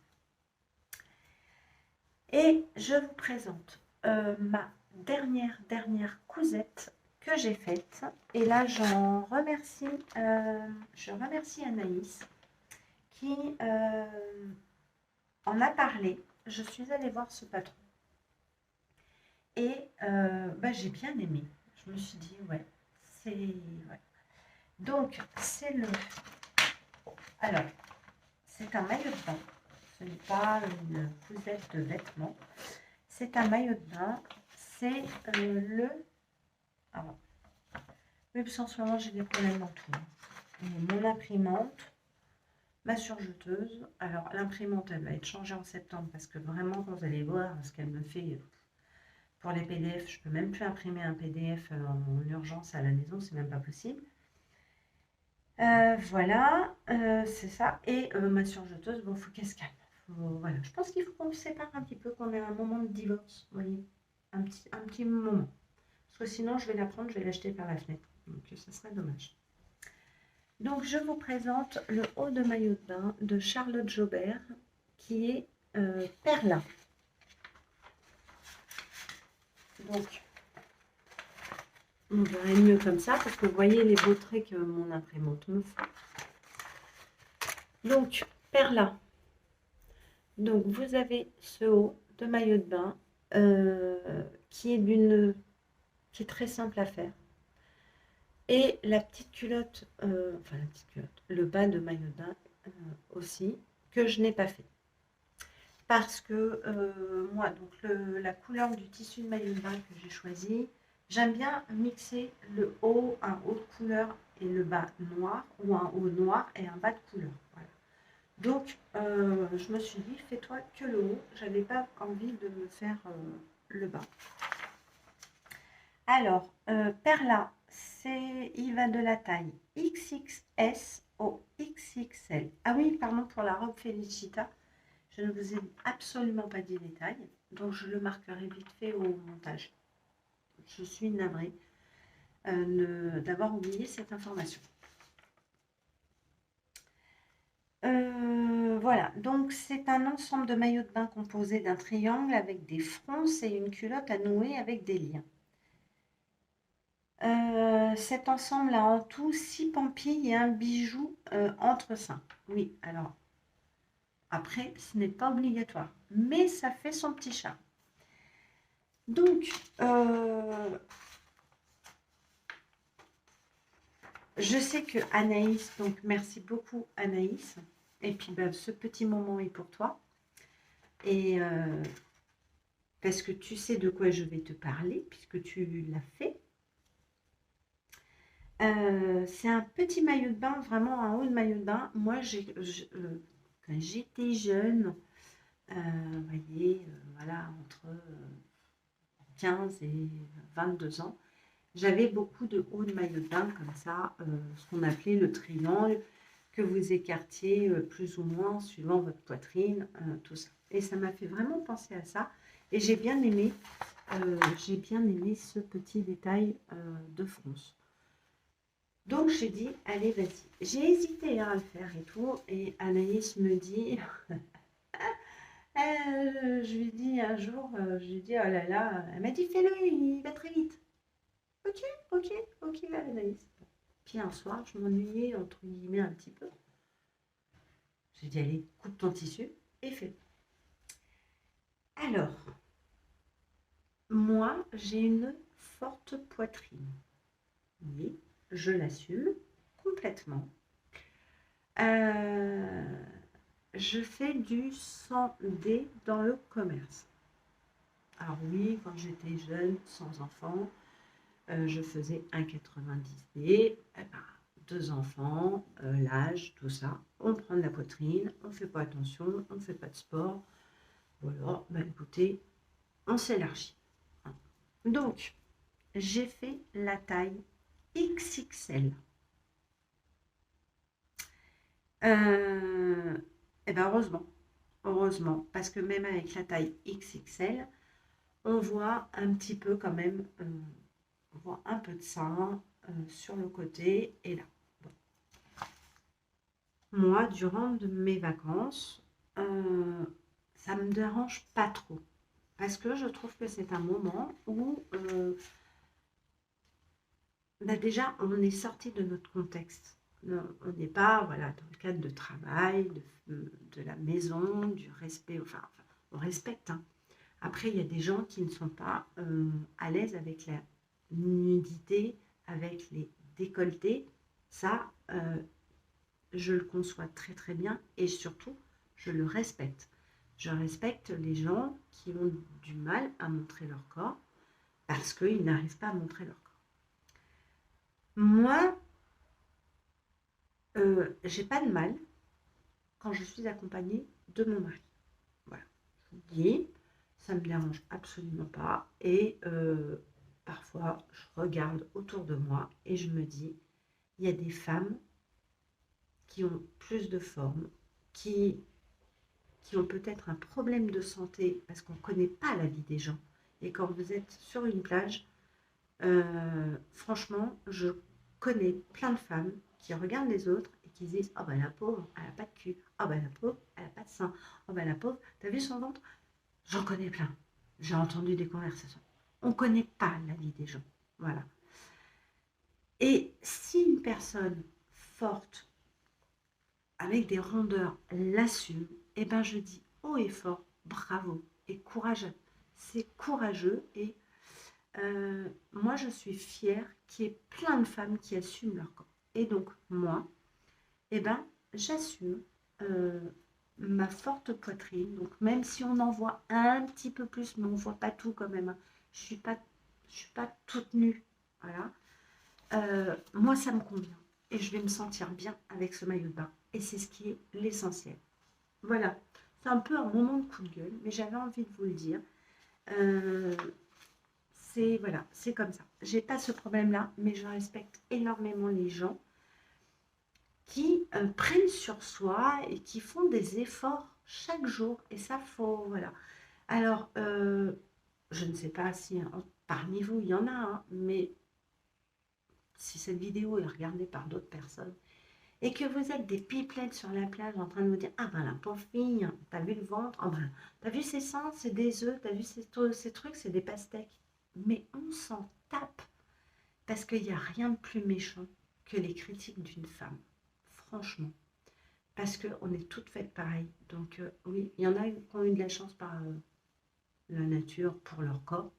Et je vous présente ma dernière cousette que j'ai faite. Et là, je remercie Anaïs qui en a parlé. Je suis allée voir ce patron. Et j'ai bien aimé. Je me suis dit, ouais, c'est... Ouais. Donc, c'est le... Alors, c'est un maillot de bain. Ce n'est pas une cousette de vêtements. C'est un maillot de bain. C'est le... Alors, oui, parce qu'en ce moment, j'ai des problèmes dans tout. Mon imprimante, ma surjeteuse. Alors, l'imprimante, elle va être changée en septembre parce que vraiment, vous allez voir ce qu'elle me fait pour les PDF. Je peux même plus imprimer un PDF en urgence à la maison, c'est même pas possible. Voilà, c'est ça. Et ma surjeteuse, bon, faut qu'elle se calme. Voilà. Je pense qu'il faut qu'on se sépare un petit peu, qu'on ait un moment de divorce, vous voyez, un petit moment. Parce que sinon, je vais la prendre, je vais l'acheter par la fenêtre. Donc, ça serait dommage. Donc, je vous présente le haut de maillot de bain de Charlotte Jobert, qui est Perla. Donc, on verrait mieux comme ça, parce que vous voyez les beaux traits que mon imprimante me fait. Donc, Perla. Donc, vous avez ce haut de maillot de bain qui est très simple à faire. Et la petite culotte, le bas de maillot de bain aussi, que je n'ai pas fait. Parce que moi, donc la couleur du tissu de maillot de bain que j'ai choisi, j'aime bien mixer un haut de couleur et le bas noir, ou un haut noir et un bas de couleur. Voilà. Donc, je me suis dit, fais-toi que le haut. J'avais pas envie de me faire le bas. Alors, Perla, il va de la taille XXS au XXL. Ah oui, pardon pour la robe Felicita. Je ne vous ai absolument pas dit les tailles. Donc, je le marquerai vite fait au montage. Je suis navrée d'avoir oublié cette information. Voilà, donc c'est un ensemble de maillots de bain composé d'un triangle avec des fronces et une culotte à nouer avec des liens. Cet ensemble a en tout 6 pampilles et un bijou entre seins. Oui, alors, après, ce n'est pas obligatoire, mais ça fait son petit charme. Donc, je sais que Anaïs, donc merci beaucoup Anaïs, et puis ce petit moment est pour toi. Et parce que tu sais de quoi je vais te parler, puisque tu l'as fait. C'est un petit maillot de bain, vraiment un haut de maillot de bain. Moi, quand j'étais jeune, vous voyez, voilà, entre 15 et 22 ans, j'avais beaucoup de hauts de maillot de bain comme ça, ce qu'on appelait le triangle, que vous écartiez plus ou moins suivant votre poitrine, tout ça. Et ça m'a fait vraiment penser à ça. Et j'ai bien aimé ce petit détail de fronce. Donc j'ai dit, allez, vas-y. J'ai hésité à le faire et tout. Et Anaïs me dit, je lui ai dit un jour, je lui ai dit, oh là là, elle m'a dit, fais-le, il va très vite. Ok, ok, ok, Anaïs. Puis un soir, je m'ennuyais, entre guillemets, un petit peu. J'ai dit, allez, coupe ton tissu et fais-le. Alors, moi, j'ai une forte poitrine. Oui, je l'assume complètement. Je fais du 100D dans le commerce. Alors oui, quand j'étais jeune, sans enfant, je faisais 1,90D. Eh ben, 2 enfants, l'âge, tout ça. On prend de la poitrine, on ne fait pas attention, on ne fait pas de sport. Voilà, ben écoutez, on s'élargit. Donc, j'ai fait la taille XXL. Et ben heureusement, parce que même avec la taille XXL, on voit un petit peu quand même, on voit un peu de sein sur le côté et là. Bon. Moi, durant mes vacances, ça ne me dérange pas trop, parce que je trouve que c'est un moment où déjà on est sorti de notre contexte. Non, on n'est pas voilà, dans le cadre de travail, de la maison, du respect, enfin on respecte. Hein. Après, il y a des gens qui ne sont pas à l'aise avec la nudité, avec les décolletés. Ça, je le conçois très très bien et surtout, je le respecte. Je respecte les gens qui ont du mal à montrer leur corps parce qu'ils n'arrivent pas à montrer leur corps. Moi, j'ai pas de mal quand je suis accompagnée de mon mari. Voilà, je vous le dis, ça ne me dérange absolument pas. Et parfois, je regarde autour de moi et je me dis, il y a des femmes qui ont plus de forme, qui ont peut-être un problème de santé parce qu'on ne connaît pas la vie des gens. Et quand vous êtes sur une plage, franchement, je connais plein de femmes qui regardent les autres et qui se disent « Oh ben la pauvre, elle n'a pas de cul. Oh ben la pauvre, elle n'a pas de sein. Oh ben la pauvre, t'as vu son ventre ?» J'en connais plein. J'ai entendu des conversations. On ne connaît pas la vie des gens. Voilà. Et si une personne forte, avec des rondeurs, l'assume, eh ben je dis haut et fort, bravo et courageux. C'est courageux et moi je suis fière qu'il y ait plein de femmes qui assument leur corps. Et donc moi, eh ben j'assume ma forte poitrine. Donc même si on en voit un petit peu plus, mais on ne voit pas tout quand même. Hein. Je suis pas toute nue. Voilà. Moi ça me convient. Et je vais me sentir bien avec ce maillot de bain. Et c'est ce qui est l'essentiel. Voilà. C'est un peu un moment de coup de gueule, mais j'avais envie de vous le dire. Voilà, c'est comme ça. J'ai pas ce problème-là, mais je respecte énormément les gens qui prennent sur soi et qui font des efforts chaque jour. Et ça, faut voilà. Alors, je ne sais pas si parmi vous il y en a, hein, mais si cette vidéo est regardée par d'autres personnes et que vous êtes des pipelettes sur la plage en train de vous dire ah ben la pauvre fille, t'as vu le ventre, oh ben, t'as vu ses seins, c'est des œufs, t'as vu ces trucs, c'est des pastèques. Mais on s'en tape parce qu'il n'y a rien de plus méchant que les critiques d'une femme, franchement. Parce qu'on est toutes faites pareilles. Donc oui, il y en a qui ont eu de la chance par la nature pour leur corps.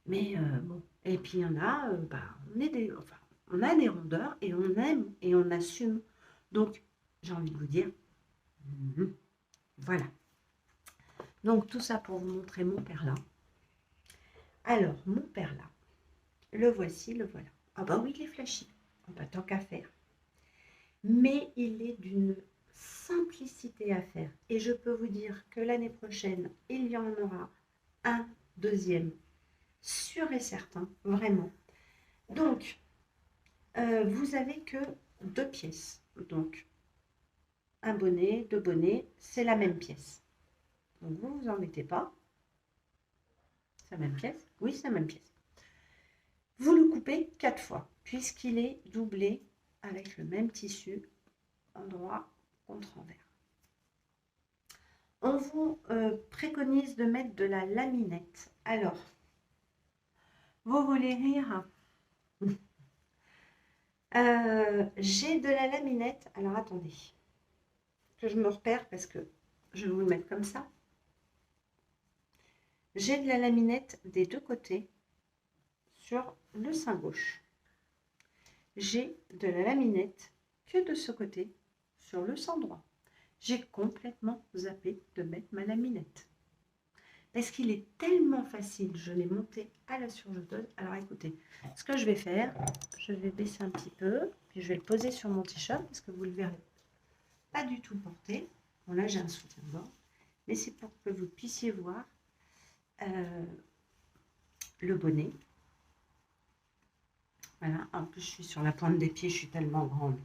Mais bon, et puis il y en a, on a des rondeurs et on aime et on assume. Donc, j'ai envie de vous dire, voilà. Donc tout ça pour vous montrer mon perla. Alors, mon perla, le voici, le voilà. Ah bah oui, il est flashy, pas tant qu'à faire. Mais il est d'une simplicité à faire. Et je peux vous dire que l'année prochaine, il y en aura un deuxième, sûr et certain, vraiment. Donc, vous avez que 2 pièces. Donc, un bonnet, 2 bonnets, c'est la même pièce. Donc, vous vous embêtez pas. C'est la même pièce? Oui, c'est la même pièce. Vous le coupez 4 fois, puisqu'il est doublé avec le même tissu, endroit contre envers. On vous préconise de mettre de la laminette. Alors, vous voulez rire? J'ai de la laminette. Alors, attendez, que je me repère parce que je vais vous le mettre comme ça. J'ai de la laminette des 2 côtés sur le sein gauche. J'ai de la laminette que de ce côté sur le sein droit. J'ai complètement zappé de mettre ma laminette. Parce qu'il est tellement facile, je l'ai monté à la surjeteuse. Alors écoutez, ce que je vais faire, je vais baisser un petit peu, puis je vais le poser sur mon t-shirt parce que vous ne le verrez pas du tout porté. Bon là j'ai un soutien-gorge, mais c'est pour que vous puissiez voir le bonnet. Voilà, en plus je suis sur la pointe des pieds, je suis tellement grande.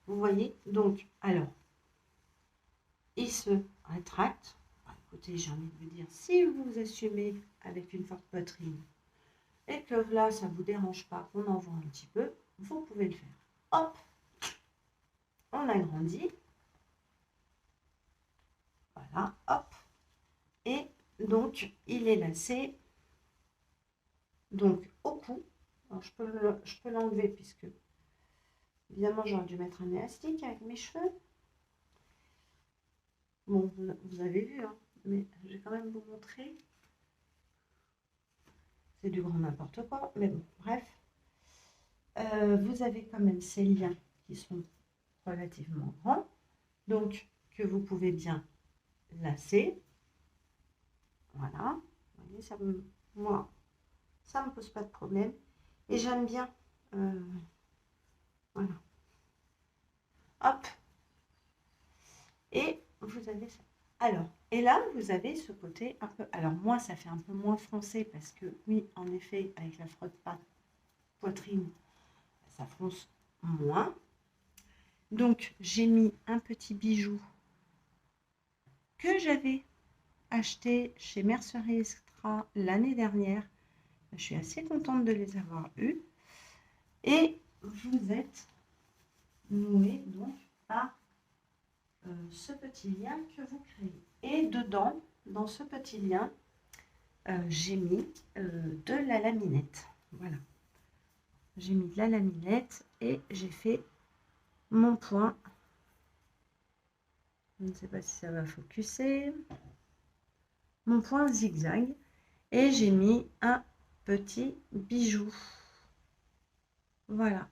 Vous voyez, donc, alors, il se rétracte. Écoutez, j'ai envie de vous dire, si vous assumez avec une forte poitrine et que là, ça ne vous dérange pas qu'on en voit un petit peu, vous pouvez le faire. Hop, on agrandit. Voilà, hop. Et donc, il est lacé donc au cou. Alors, je peux l'enlever puisque, évidemment, j'aurais dû mettre un élastique avec mes cheveux. Bon, vous avez vu, hein, mais je vais quand même vous montrer. C'est du grand n'importe quoi, mais bon, bref. Vous avez quand même ces liens qui sont relativement grands, donc que vous pouvez bien lasser. Voilà. Vous voyez, moi, ça ne me pose pas de problème. Et j'aime bien. Voilà. Hop. Et vous avez ça. Alors, et là, vous avez ce côté un peu... Alors, moi, ça fait un peu moins foncé parce que, oui, en effet, avec la frotte-pâte poitrine, ça fronce moins. Donc, j'ai mis un petit bijou que j'avais acheté chez Mercerie Extra l'année dernière. Je suis assez contente de les avoir eus. Et vous êtes noué donc par ce petit lien que vous créez. Et dedans, dans ce petit lien, j'ai mis de la laminette. Voilà. J'ai mis de la laminette et j'ai fait mon point. Je ne sais pas si ça va focuser. Mon point zigzag. Et j'ai mis un petit bijou. Voilà.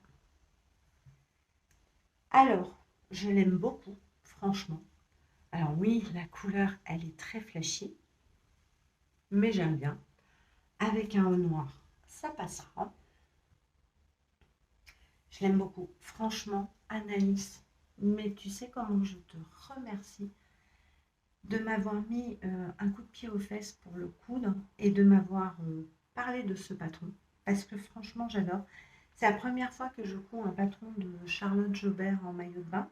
Alors, je l'aime beaucoup, franchement. Alors oui, la couleur, elle est très flashy. Mais j'aime bien. Avec un haut noir, ça passera. Je l'aime beaucoup. Franchement, Anaïs, mais tu sais comment je te remercie de m'avoir mis un coup de pied aux fesses pour le coudre et de m'avoir parlé de ce patron. Parce que franchement, j'adore. C'est la première fois que je couds un patron de Charlotte Jobert en maillot de bain.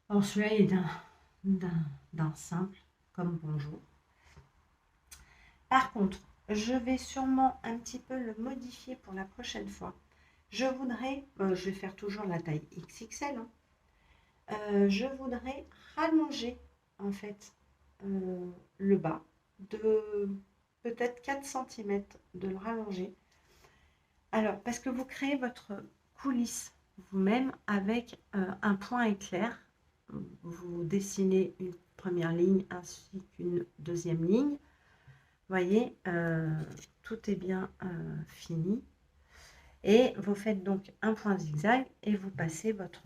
Alors celui-là est d'un simple comme bonjour. Par contre, je vais sûrement un petit peu le modifier pour la prochaine fois. Je voudrais, je vais faire toujours la taille XXL, hein. Je voudrais rallonger en fait le bas de peut-être 4 cm, de le rallonger. Alors, parce que vous créez votre coulisse vous-même avec un point éclair. Vous dessinez une première ligne ainsi qu'une deuxième ligne. Vous voyez, tout est bien fini. Et vous faites donc un point zigzag et vous passez votre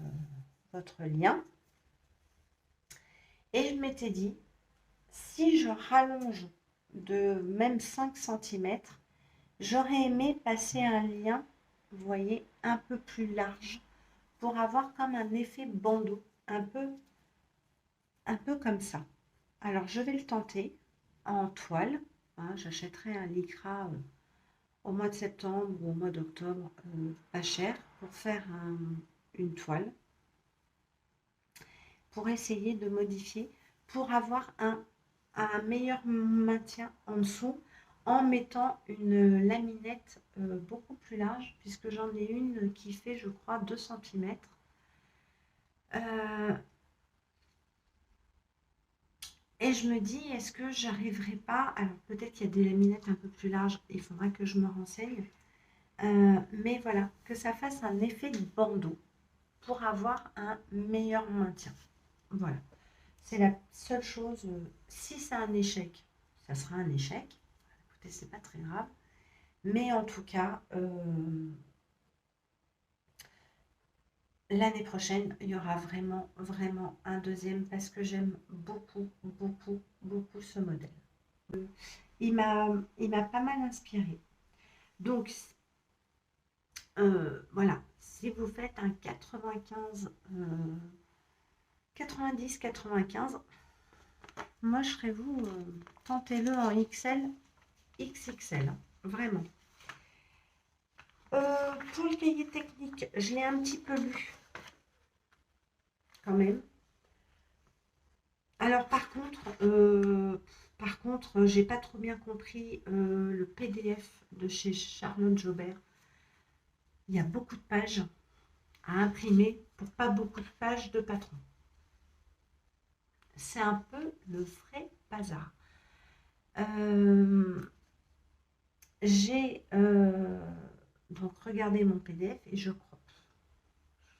lien. Et je m'étais dit, si je rallonge de même 5 centimètres, j'aurais aimé passer un lien, vous voyez, un peu plus large pour avoir comme un effet bandeau, un peu comme ça. Alors, je vais le tenter en toile. Hein, j'achèterai un lycra au mois de septembre ou au mois d'octobre, pas cher, pour faire une toile, pour essayer de modifier, pour avoir un meilleur maintien en dessous, en mettant une laminette beaucoup plus large, puisque j'en ai une qui fait, je crois, 2 centimètres. Et je me dis, est-ce que j'arriverai pas, alors peut-être qu'il y a des laminettes un peu plus larges, il faudra que je me renseigne, mais voilà, que ça fasse un effet de bandeau pour avoir un meilleur maintien. Voilà, c'est la seule chose. Si c'est un échec, ça sera un échec. Écoutez, c'est pas très grave. Mais en tout cas, l'année prochaine, il y aura vraiment, vraiment un deuxième parce que j'aime beaucoup, beaucoup, beaucoup ce modèle. Il m'a pas mal inspiré. Donc, voilà, si vous faites un 95, 90-95, moi je serais vous, tentez-le en XL, XXL, hein, vraiment. Pour le cahier technique, je l'ai un petit peu lu, quand même. Alors par contre, j'ai pas trop bien compris le PDF de chez Charlotte Jobert. Il y a beaucoup de pages à imprimer pour pas beaucoup de pages de patron. C'est un peu le vrai bazar. J'ai donc regardé mon PDF et je crois,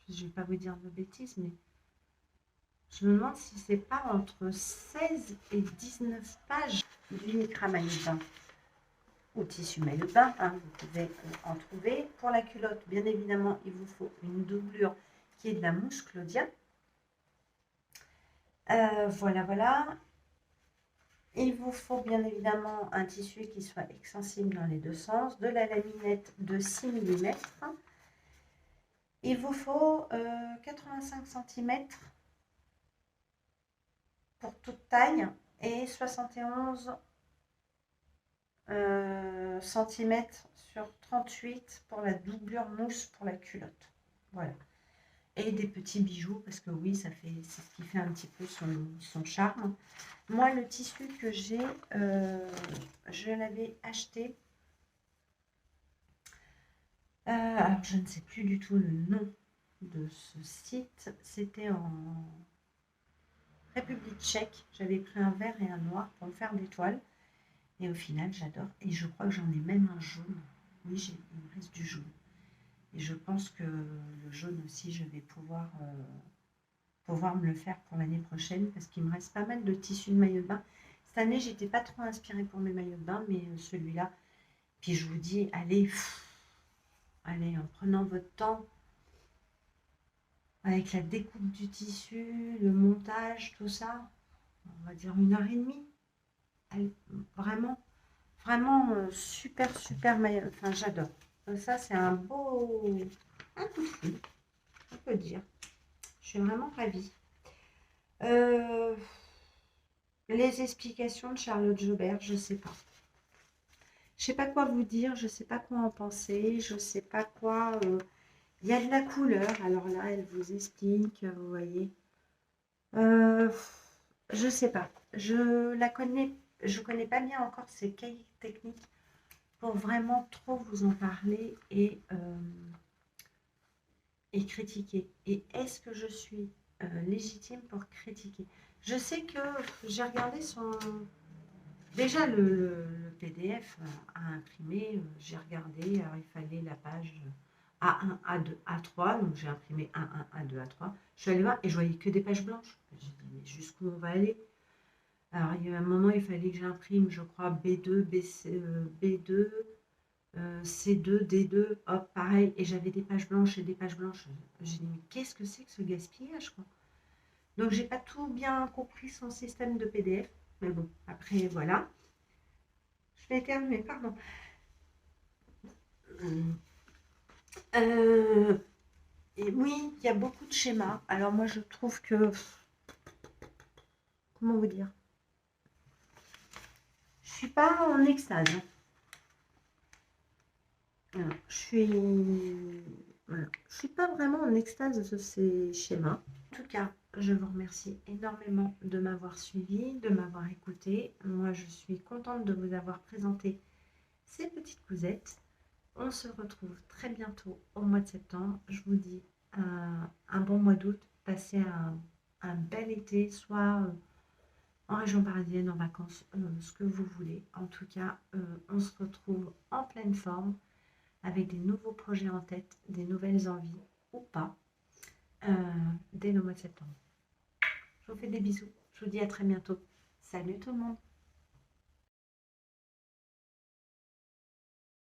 je vais pas vous dire de bêtises, mais je me demande si c'est pas entre 16 et 19 pages du lycra maillot de bain ou tissu maillot de bain, hein, vous pouvez en trouver. Pour la culotte, bien évidemment, il vous faut une doublure qui est de la mousse Claudia. Voilà, voilà. Il vous faut bien évidemment un tissu qui soit extensible dans les deux sens, de la laminette de 6 mm. Il vous faut 85 cm pour toute taille et 71 cm sur 38 pour la doublure mousse pour la culotte. Voilà. Et des petits bijoux parce que oui, c'est ce qui fait un petit peu son charme. Moi, le tissu que j'ai, je l'avais acheté. Alors, je ne sais plus du tout le nom de ce site. C'était en République tchèque. J'avais pris un vert et un noir pour me faire des toiles. Et au final, j'adore. Et je crois que j'en ai même un jaune. Oui, il me reste du jaune. Et je pense que le jaune aussi, je vais pouvoir me le faire pour l'année prochaine parce qu'il me reste pas mal de tissus de maillot de bain. Cette année, j'étais pas trop inspirée pour mes maillots de bain, mais celui-là. Puis je vous dis, allez, allez, en prenant votre temps, avec la découpe du tissu, le montage, tout ça, on va dire 1 heure et demie. Vraiment, vraiment super, super maillot. Enfin, j'adore. Ça, c'est un beau, un coup de foudre, on peut dire. Je suis vraiment ravie. Les explications de Charlotte Jobert, je ne sais pas. Je ne sais pas quoi vous dire, je ne sais pas quoi en penser, je ne sais pas quoi. Il y a de la couleur, alors là, elle vous explique, vous voyez. Je ne sais pas. Je connais pas bien encore ces cahiers techniques pour vraiment trop vous en parler et critiquer. Et est-ce que je suis légitime pour critiquer? Je sais que j'ai regardé déjà le PDF à imprimer, j'ai regardé, alors il fallait la page A1, A2, A3, donc j'ai imprimé A1, A2, A3. Je suis allée voir et je voyais que des pages blanches. J'ai dit, mais jusqu'où on va aller? Alors il y a un moment, il fallait que j'imprime, je crois, B2, B2, C2, D2, hop, pareil, et j'avais des pages blanches et des pages blanches. J'ai dit, mais qu'est-ce que c'est que ce gaspillage, quoi? Donc, j'ai pas tout bien compris son système de PDF. Mais bon, après, voilà. Je vais éternuer, pardon. Et oui, il y a beaucoup de schémas. Alors moi, je trouve que... Comment vous dire? Je suis pas en extase. Voilà, je suis pas vraiment en extase de ces schémas. En tout cas, je vous remercie énormément de m'avoir suivi, de m'avoir écouté. Moi, je suis contente de vous avoir présenté ces petites cousettes. On se retrouve très bientôt au mois de septembre. Je vous dis un bon mois d'août. Passez un bel été, soit en région parisienne, en vacances, ce que vous voulez. En tout cas, on se retrouve en pleine forme avec des nouveaux projets en tête, des nouvelles envies ou pas, euh, dès le mois de septembre. Je vous fais des bisous. Je vous dis à très bientôt. Salut tout le monde.